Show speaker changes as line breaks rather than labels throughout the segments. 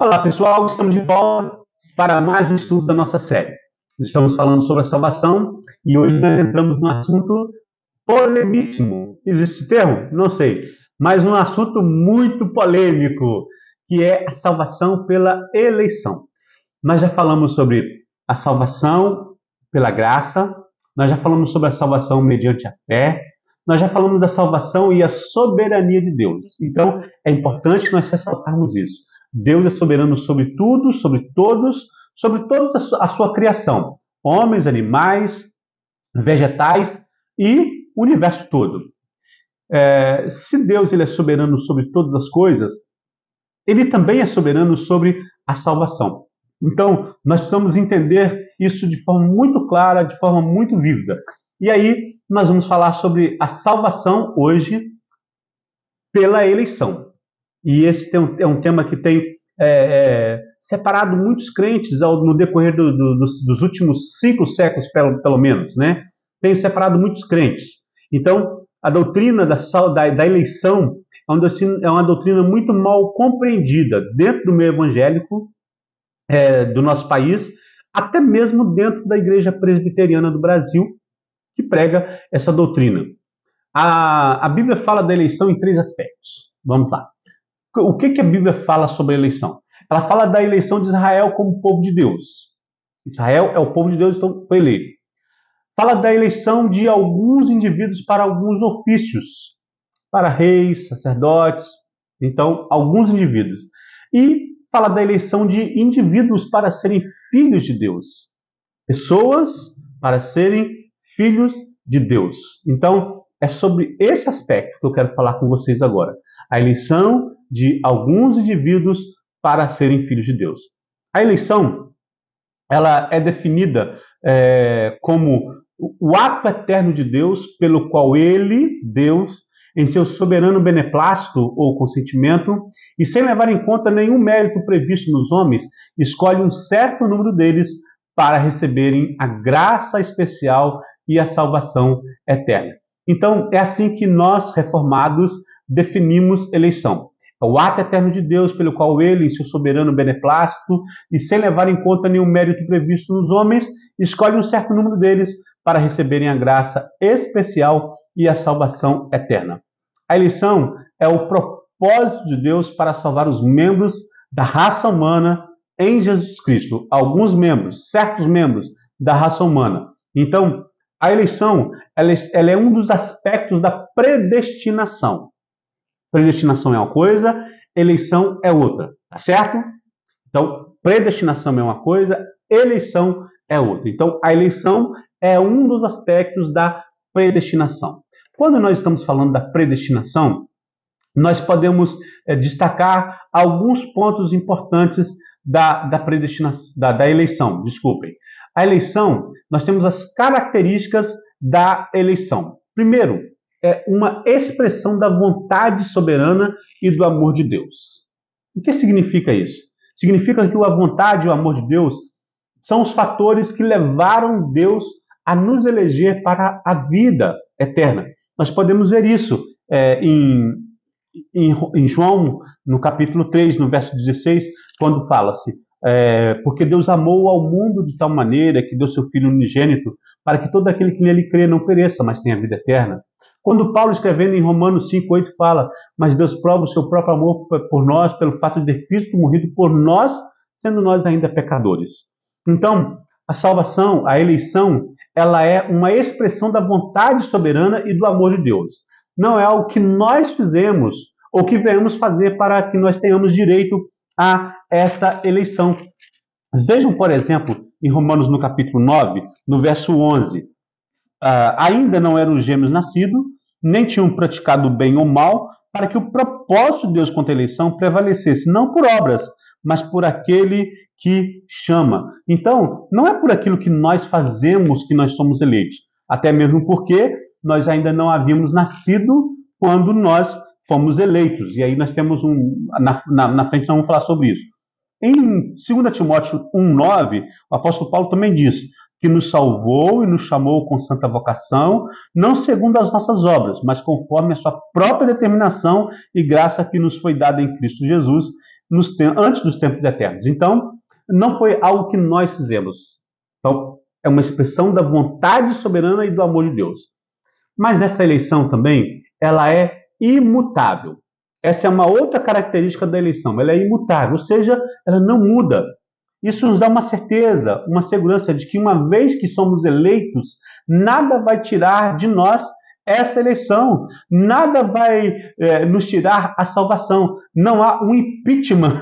Olá, pessoal, estamos de volta para mais um estudo da nossa série. Estamos falando sobre a salvação e hoje nós entramos num assunto polemíssimo. Existe esse termo? Não sei. Mas um assunto muito polêmico, que é a salvação pela eleição. Nós já falamos sobre a salvação pela graça, nós já falamos sobre a salvação mediante a fé, nós já falamos da salvação e a soberania de Deus. Então, é importante nós ressaltarmos isso. Deus é soberano sobre tudo, sobre todos a sua criação. Homens, animais, vegetais e o universo todo. Se Deus ele é soberano sobre todas as coisas, ele também é soberano sobre a salvação. Então, nós precisamos entender isso de forma muito clara, de forma muito vívida. E aí, nós vamos falar sobre a salvação hoje pela eleição. E esse é um tema que tem separado muitos crentes no decorrer dos últimos 5 séculos, pelo menos, né? Tem separado muitos crentes. Então, a doutrina da eleição é uma doutrina muito mal compreendida dentro do meio evangélico do nosso país, até mesmo dentro da Igreja Presbiteriana do Brasil, que prega essa doutrina. A Bíblia fala da eleição em 3 aspectos. Vamos lá. O que a Bíblia fala sobre a eleição? Ela fala da eleição de Israel como povo de Deus. Israel é o povo de Deus, então foi eleito. Fala da eleição de alguns indivíduos para alguns ofícios, para reis, sacerdotes, então alguns indivíduos. E fala da eleição de indivíduos para serem filhos de Deus. Pessoas para serem filhos de Deus. Então, é sobre esse aspecto que eu quero falar com vocês agora. A eleição de alguns indivíduos para serem filhos de Deus. A eleição, ela é definida como o ato eterno de Deus pelo qual Deus, em seu soberano beneplácito ou consentimento, e sem levar em conta nenhum mérito previsto nos homens, escolhe um certo número deles para receberem a graça especial e a salvação eterna. Então, é assim que nós, reformados, definimos eleição. É o ato eterno de Deus pelo qual ele, em seu soberano beneplácito, e sem levar em conta nenhum mérito previsto nos homens, escolhe um certo número deles para receberem a graça especial e a salvação eterna. A eleição é o propósito de Deus para salvar os membros da raça humana em Jesus Cristo. Alguns membros, certos membros da raça humana. Então, a eleição ela é um dos aspectos da predestinação. Predestinação é uma coisa, eleição é outra, tá certo? Então, predestinação é uma coisa, eleição é outra. Então, a eleição é um dos aspectos da predestinação. Quando nós estamos falando da predestinação, nós podemos destacar alguns pontos importantes da predestinação, da eleição, desculpem. A eleição, nós temos as características da eleição. Primeiro, é uma expressão da vontade soberana e do amor de Deus. O que significa isso? Significa que a vontade e o amor de Deus são os fatores que levaram Deus a nos eleger para a vida eterna. Nós podemos ver isso em João, no capítulo 3, no verso 16, quando fala-se porque Deus amou ao mundo de tal maneira que deu seu Filho unigênito para que todo aquele que nele crê não pereça, mas tenha vida eterna. Quando Paulo, escrevendo em Romanos 5:8, fala: mas Deus prova o seu próprio amor por nós pelo fato de ter Cristo morrido por nós, sendo nós ainda pecadores. Então, a salvação, a eleição, ela é uma expressão da vontade soberana e do amor de Deus. Não é algo que nós fizemos ou que venhamos fazer para que nós tenhamos direito a esta eleição. Vejam, por exemplo, em Romanos no capítulo 9, no verso 11. Ainda não eram gêmeos nascidos, nem tinham praticado bem ou mal, para que o propósito de Deus contra a eleição prevalecesse, não por obras, mas por aquele que chama. Então, não é por aquilo que nós fazemos que nós somos eleitos, até mesmo porque nós ainda não havíamos nascido quando nós fomos eleitos. E aí nós temos na frente nós vamos falar sobre isso. Em 2 Timóteo 1:9, o apóstolo Paulo também diz que nos salvou e nos chamou com santa vocação, não segundo as nossas obras, mas conforme a sua própria determinação e graça que nos foi dada em Cristo Jesus, antes dos tempos eternos. Então, não foi algo que nós fizemos. Então, é uma expressão da vontade soberana e do amor de Deus. Mas essa eleição também, ela é imutável. Essa é uma outra característica da eleição. Ela é imutável, ou seja, ela não muda. Isso nos dá uma certeza, uma segurança de que uma vez que somos eleitos, nada vai tirar de nós essa eleição. Nada vai nos tirar a salvação. Não há um impeachment,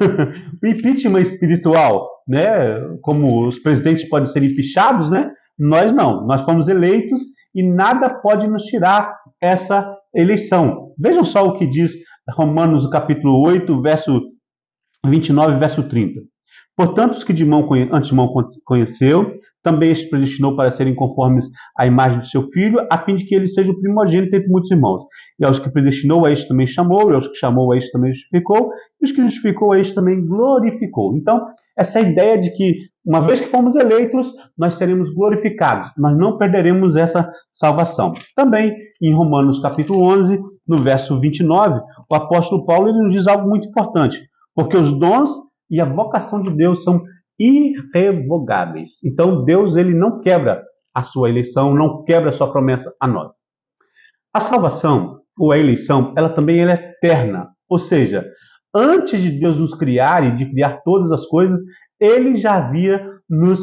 um impeachment espiritual, né? Como os presidentes podem ser impeachados, né? Nós não. Nós fomos eleitos e nada pode nos tirar essa eleição. Vejam só o que diz Romanos, capítulo 8, verso 29, verso 30. Portanto, os que de antemão conheceu, também este predestinou para serem conformes à imagem de seu filho, a fim de que ele seja o primogênito entre muitos irmãos. E aos que predestinou, a este também chamou, e aos que chamou, a este também justificou, e os que justificou, a este também glorificou. Então, essa ideia de que, uma vez que fomos eleitos, nós seremos glorificados, nós não perderemos essa salvação. Também, em Romanos capítulo 11, no verso 29, o apóstolo Paulo ele nos diz algo muito importante, porque os dons e a vocação de Deus são irrevogáveis. Então, Deus ele não quebra a sua eleição, não quebra a sua promessa a nós. A salvação, ou a eleição, ela também é eterna. Ou seja, antes de Deus nos criar e de criar todas as coisas, ele já havia nos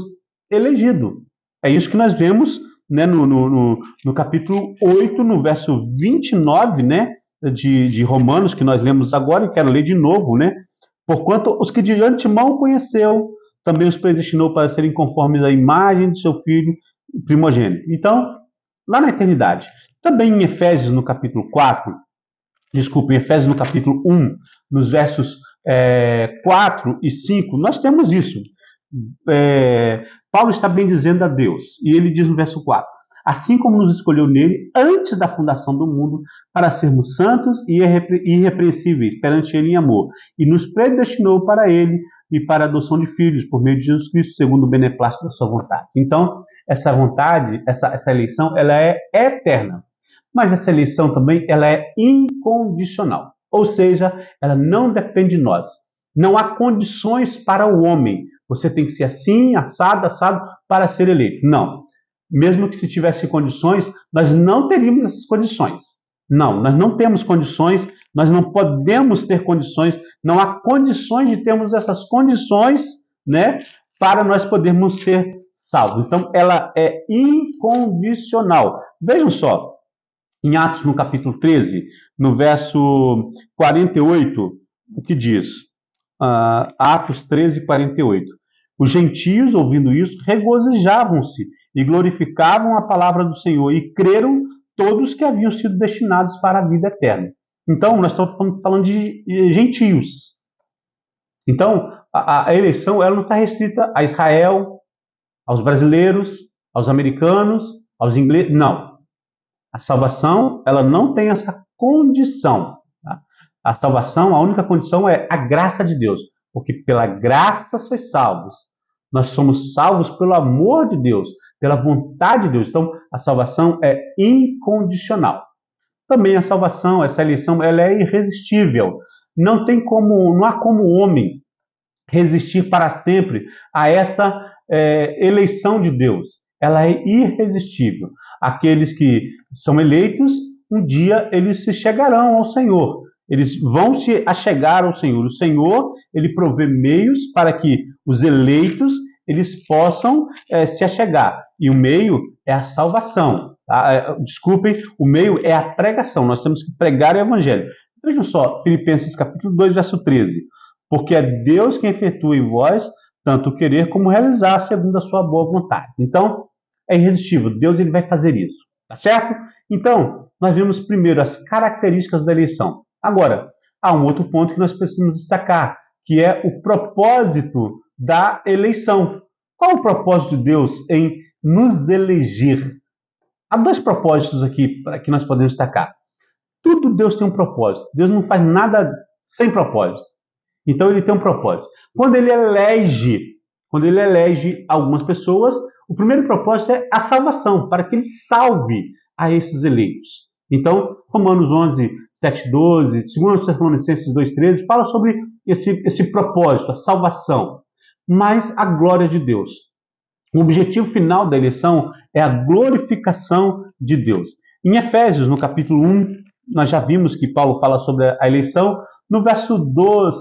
elegido. É isso que nós vemos, né, no capítulo 8, no verso 29, né, de Romanos, que nós lemos agora, e quero ler de novo, né? Porquanto os que de antemão conheceu, também os predestinou para serem conformes à imagem de seu filho primogênito. Então, lá na eternidade. Também em Efésios, no capítulo 4, em Efésios, no capítulo 1, nos versos 4 e 5, nós temos isso. Paulo está bem dizendo a Deus, e ele diz no verso 4, assim como nos escolheu nele antes da fundação do mundo, para sermos santos e irrepreensíveis perante ele em amor, e nos predestinou para ele e para a adoção de filhos, por meio de Jesus Cristo, segundo o beneplácito da sua vontade. Então, essa vontade, essa eleição, ela é eterna. Mas essa eleição também, ela é incondicional. Ou seja, ela não depende de nós. Não há condições para o homem. Você tem que ser assim, assado, para ser eleito. Não. Mesmo que se tivesse condições, nós não teríamos essas condições. Não, nós não temos condições, nós não podemos ter condições, não há condições de termos essas condições, né, para nós podermos ser salvos. Então, ela é incondicional. Vejam só, em Atos, no capítulo 13, no verso 48, o que diz? Atos 13, 48. Os gentios, ouvindo isso, regozijavam-se e glorificavam a palavra do Senhor e creram todos que haviam sido destinados para a vida eterna. Então, nós estamos falando de gentios. Então, a eleição ela não está restrita a Israel, aos brasileiros, aos americanos, aos ingleses. Não. A salvação ela não tem essa condição. Tá? A salvação, a única condição é a graça de Deus. Porque pela graça sois salvos. Nós somos salvos pelo amor de Deus, pela vontade de Deus. Então, a salvação é incondicional. Também a salvação, essa eleição, ela é irresistível. Não há como o homem resistir para sempre a essa eleição de Deus. Ela é irresistível. Aqueles que são eleitos, um dia eles se chegarão ao Senhor. Eles vão se achegar ao Senhor. O Senhor, ele provê meios para que os eleitos eles possam se achegar. E o meio é a salvação. Tá? Desculpem, o meio é a pregação. Nós temos que pregar o evangelho. Vejam só, Filipenses capítulo 2, verso 13. Porque é Deus quem efetua em vós tanto o querer como realizar segundo a sua boa vontade. Então, é irresistível. Deus ele vai fazer isso. Tá certo? Então, nós vemos primeiro as características da eleição. Agora, há um outro ponto que nós precisamos destacar, que é o propósito da eleição. Qual é o propósito de Deus em nos eleger? Há dois propósitos aqui que nós podemos destacar. Tudo Deus tem um propósito. Deus não faz nada sem propósito. Então ele tem um propósito. Quando ele elege algumas pessoas, o primeiro propósito é a salvação, para que ele salve a esses eleitos. Então, Romanos 11, 7, 12, 2 Tessalonicenses 2, 13, fala sobre esse propósito, a salvação, mas a glória de Deus. O objetivo final da eleição é a glorificação de Deus. Em Efésios, no capítulo 1, nós já vimos que Paulo fala sobre a eleição. No verso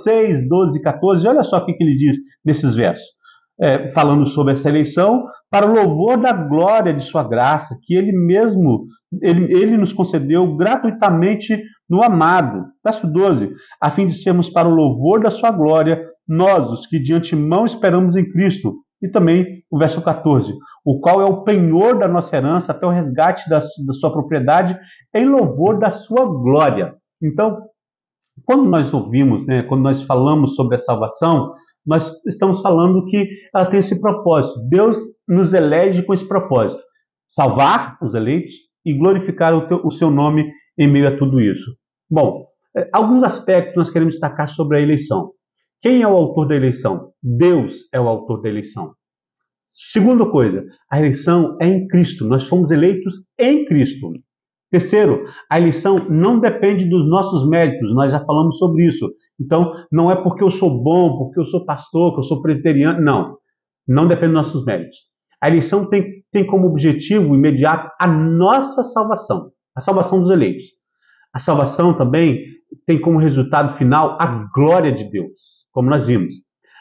6, 12 e 14, olha só o que ele diz nesses versos. Falando sobre essa eleição, para o louvor da glória de sua graça, que ele mesmo, ele nos concedeu gratuitamente no amado. Verso 12, a fim de sermos para o louvor da sua glória, nós, os que de antemão esperamos em Cristo. E também o verso 14, o qual é o penhor da nossa herança até o resgate da sua propriedade em louvor da sua glória. Então, quando nós ouvimos, quando nós falamos sobre a salvação, nós estamos falando que ela tem esse propósito. Deus nos elege com esse propósito. Salvar os eleitos e glorificar o seu nome em meio a tudo isso. Bom, alguns aspectos nós queremos destacar sobre a eleição. Quem é o autor da eleição? Deus é o autor da eleição. Segunda coisa, a eleição é em Cristo. Nós fomos eleitos em Cristo. Terceiro, a eleição não depende dos nossos méritos. Nós já falamos sobre isso. Então, não é porque eu sou bom, porque eu sou pastor, que eu sou presbiteriano. Não. Não depende dos nossos méritos. A eleição tem como objetivo imediato a nossa salvação. A salvação dos eleitos. A salvação também tem como resultado final a glória de Deus, como nós vimos.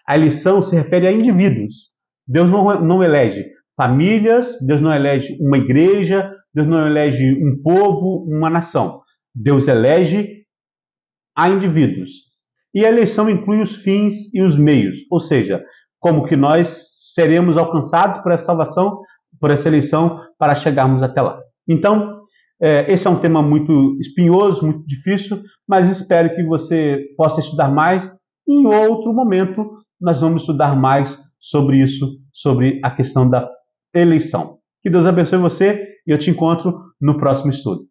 A eleição se refere a indivíduos. Deus não elege famílias, Deus não elege uma igreja, Deus não elege um povo, uma nação. Deus elege a indivíduos. E a eleição inclui os fins e os meios, ou seja, como que nós seremos alcançados por essa salvação, por essa eleição, para chegarmos até lá. Então, esse é um tema muito espinhoso, muito difícil, mas espero que você possa estudar mais. Em outro momento, nós vamos estudar mais sobre isso, sobre a questão da eleição. Que Deus abençoe você e eu te encontro no próximo estudo.